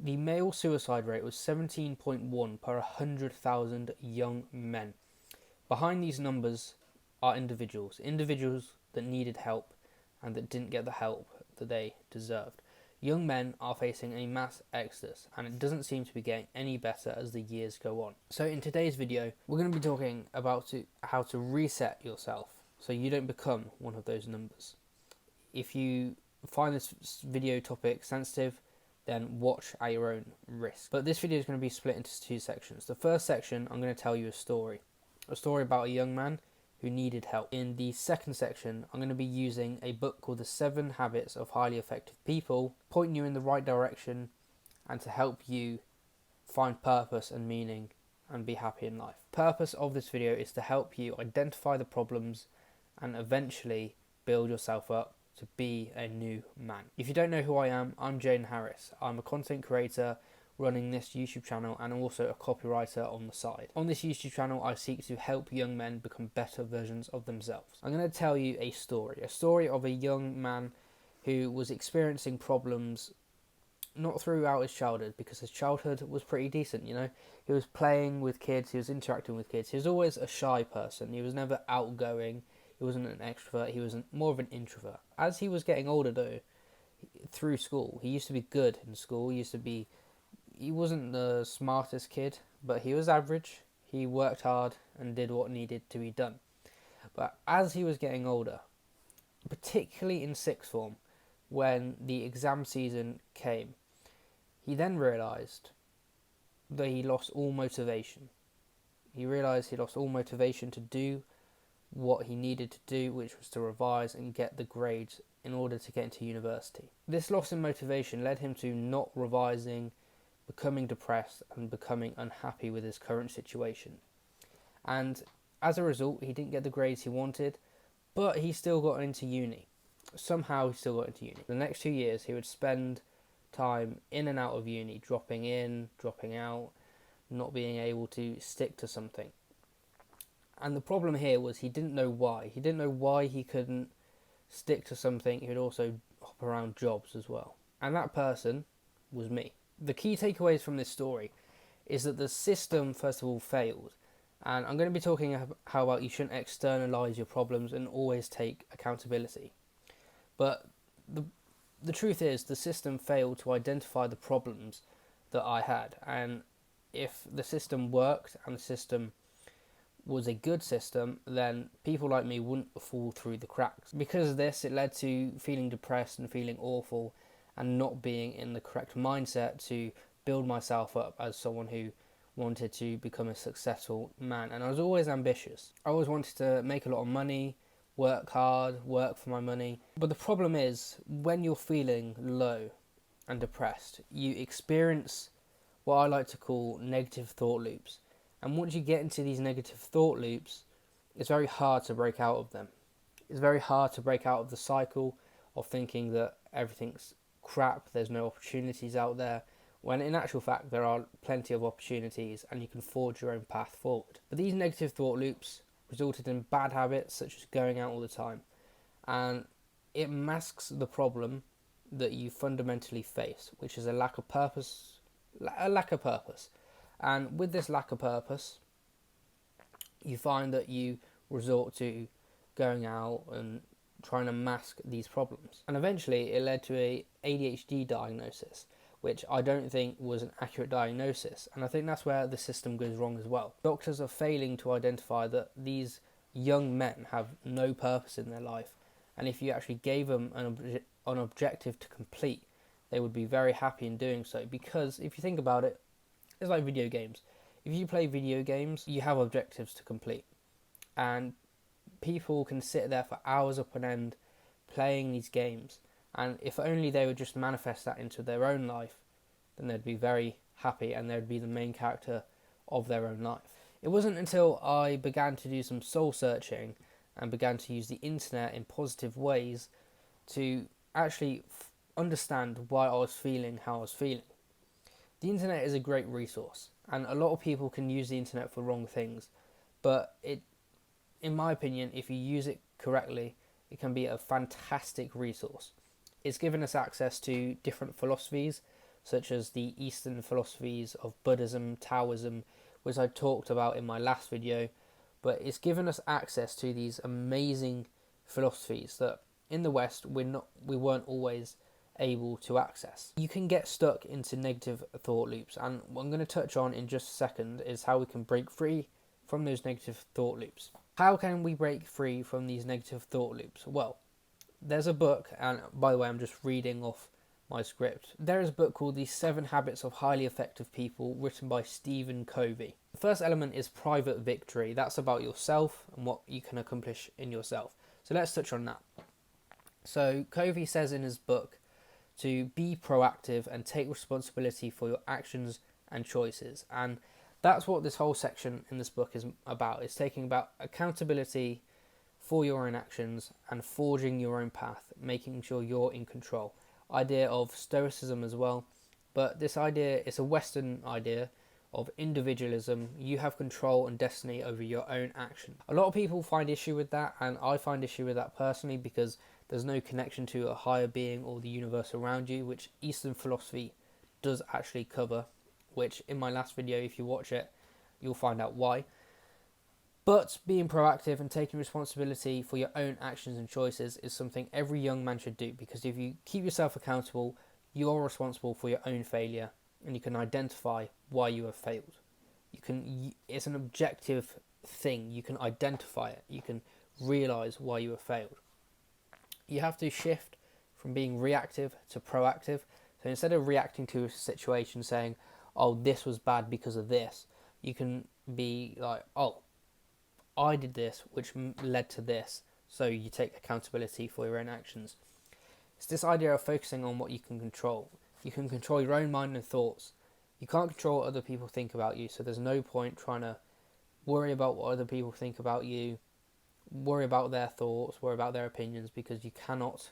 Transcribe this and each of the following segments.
The male suicide rate was 17.1 per 100,000 young men. Behind these numbers are individuals that needed help and that didn't get the help that they deserved. Young men are facing a mass exodus, and it doesn't seem to be getting any better as the years go on. So in today's video, we're going to be talking about how to reset yourself so you don't become one of those numbers. If you find this video topic sensitive, then watch at your own risk. But this video is going to be split into two sections. The first section, I'm going to tell you a story about a young man who needed help. In the second section, I'm going to be using a book called The 7 Habits of Highly Effective People, pointing you in the right direction and to help you find purpose and meaning and be happy in life. The purpose of this video is to help you identify the problems and eventually build yourself up to be a new man. If you don't know who I am, I'm Jaden Harris. I'm a content creator running this YouTube channel and also a copywriter on the side. On this YouTube channel, I seek to help young men become better versions of themselves. I'm going to tell you a story of a young man who was experiencing problems not throughout his childhood, because his childhood was pretty decent, you know. He was playing with kids, he was interacting with kids. He was always a shy person. He was never outgoing. He wasn't an extrovert, he was more of an introvert. As he was getting older though, through school, he used to be good in school. He wasn't the smartest kid, but he was average. He worked hard and did what needed to be done. But as he was getting older, particularly in sixth form, when the exam season came, he then realised that he lost all motivation. He realised he lost all motivation to do what he needed to do, which was to revise and get the grades in order to get into university. This loss in motivation led him to not revising, becoming depressed and becoming unhappy with his current situation. And as a result, he didn't get the grades he wanted, but he still got into uni. Somehow he still got into uni. The next 2 years he would spend time in and out of uni, dropping in, dropping out, not being able to stick to something. And the problem here was he didn't know why. He didn't know why he couldn't stick to something. He would also hop around jobs as well. And that person was me. The key takeaways from this story is that the system, first of all, failed. And I'm going to be talking how about you shouldn't externalize your problems and always take accountability. But the truth is the system failed to identify the problems that I had. And if the system worked and the system was a good system, then people like me wouldn't fall through the cracks. Because of this, it led to feeling depressed and feeling awful and not being in the correct mindset to build myself up as someone who wanted to become a successful man. And I was always ambitious. I always wanted to make a lot of money, work hard, work for my money. But the problem is, when you're feeling low and depressed, you experience what I like to call negative thought loops. And once you get into these negative thought loops, it's very hard to break out of them. It's very hard to break out of the cycle of thinking that everything's crap, there's no opportunities out there, when in actual fact there are plenty of opportunities and you can forge your own path forward. But these negative thought loops resulted in bad habits such as going out all the time, and it masks the problem that you fundamentally face, which is a lack of purpose. And with this lack of purpose, you find that you resort to going out and trying to mask these problems. And eventually it led to a ADHD diagnosis, which I don't think was an accurate diagnosis. And I think that's where the system goes wrong as well. Doctors are failing to identify that these young men have no purpose in their life. And if you actually gave them an objective to complete, they would be very happy in doing so. Because if you think about it, it's like video games. If you play video games, you have objectives to complete. And people can sit there for hours up on end playing these games. And if only they would just manifest that into their own life, then they'd be very happy and they'd be the main character of their own life. It wasn't until I began to do some soul searching and began to use the internet in positive ways to actually understand why I was feeling how I was feeling. The internet is a great resource, and a lot of people can use the internet for wrong things, but in my opinion, if you use it correctly, it can be a fantastic resource. It's given us access to different philosophies such as the Eastern philosophies of Buddhism, Taoism, which I talked about in my last video. But it's given us access to these amazing philosophies that in the West we weren't always able to access. You can get stuck into negative thought loops, and what I'm going to touch on in just a second is how we can break free from those negative thought loops. How can we break free from these negative thought loops? Well, there's a book, and by the way, I'm just reading off my script. There is a book called The 7 Habits of Highly Effective People, written by Stephen Covey. The first element is private victory. That's about yourself and what you can accomplish in yourself. So let's touch on that. So Covey says in his book to be proactive and take responsibility for your actions and choices. And that's what this whole section in this book is about. It's taking about accountability for your own actions and forging your own path, making sure you're in control. Idea of stoicism as well, but this idea is a Western idea of individualism. You have control and destiny over your own action. A lot of people find issue with that, and I find issue with that personally, because there's no connection to a higher being or the universe around you, which Eastern philosophy does actually cover, which in my last video, if you watch it, you'll find out why. But being proactive and taking responsibility for your own actions and choices is something every young man should do, because if you keep yourself accountable, you are responsible for your own failure, and you can identify why you have failed. It's an objective thing. You can identify it. You can realize why you have failed. You have to shift from being reactive to proactive. So instead of reacting to a situation saying, oh, this was bad because of this, you can be like, oh, I did this, which led to this. So you take accountability for your own actions. It's this idea of focusing on what you can control. You can control your own mind and thoughts. You can't control what other people think about you, so there's no point trying to worry about what other people think about you, worry about their thoughts, worry about their opinions, because you cannot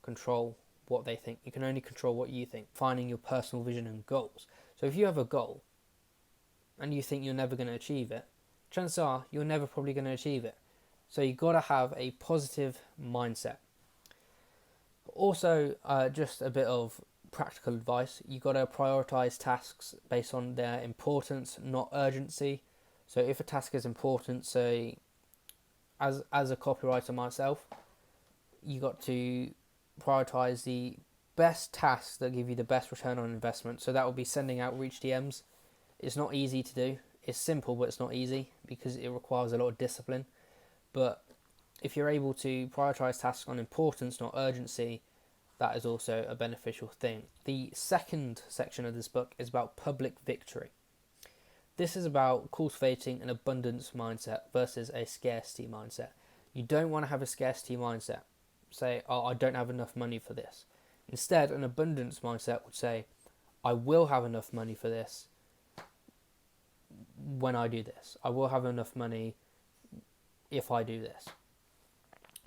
control what they think. You can only control what you think, finding your personal vision and goals. So if you have a goal and you think you're never going to achieve it, chances are you're never probably going to achieve it. So you've got to have a positive mindset. Also, just a bit of practical advice. You've got to prioritize tasks based on their importance, not urgency. So if a task is important, say, as a copywriter myself, you got to prioritize the best tasks that give you the best return on investment. So that would be sending outreach DMs. It's not easy to do. It's simple, but it's not easy because it requires a lot of discipline. But if you're able to prioritize tasks on importance, not urgency, that is also a beneficial thing. The second section of this book is about public victory. This is about cultivating an abundance mindset versus a scarcity mindset. You don't want to have a scarcity mindset. Say, oh, I don't have enough money for this. Instead, an abundance mindset would say, I will have enough money for this when I do this. I will have enough money if I do this.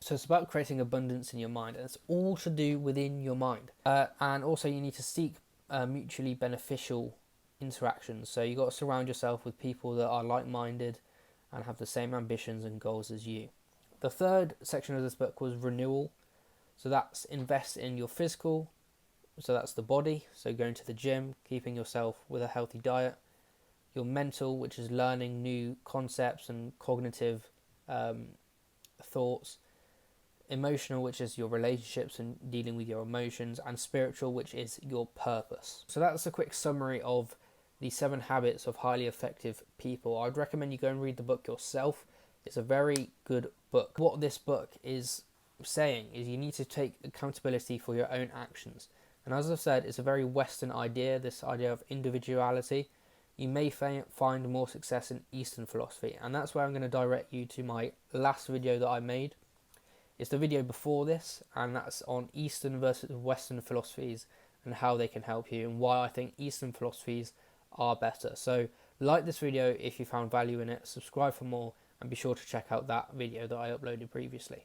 So it's about creating abundance in your mind, and it's all to do within your mind. And also you need to seek mutually beneficial interactions. So you've got to surround yourself with people that are like-minded and have the same ambitions and goals as you. The third section of this book was renewal. So that's invest in your physical. So that's the body. So going to the gym, keeping yourself with a healthy diet. Your mental, which is learning new concepts and cognitive thoughts. Emotional, which is your relationships and dealing with your emotions. And spiritual, which is your purpose. So that's a quick summary of the 7 Habits of Highly Effective People. I'd recommend you go and read the book yourself. It's a very good book. What this book is saying is you need to take accountability for your own actions. And as I've said, it's a very Western idea, this idea of individuality. You may find more success in Eastern philosophy, and that's where I'm going to direct you to my last video that I made. It's the video before this, and that's on Eastern versus Western philosophies and how they can help you, and why I think Eastern philosophies are better. So like this video if you found value in it, subscribe for more, and be sure to check out that video that I uploaded previously.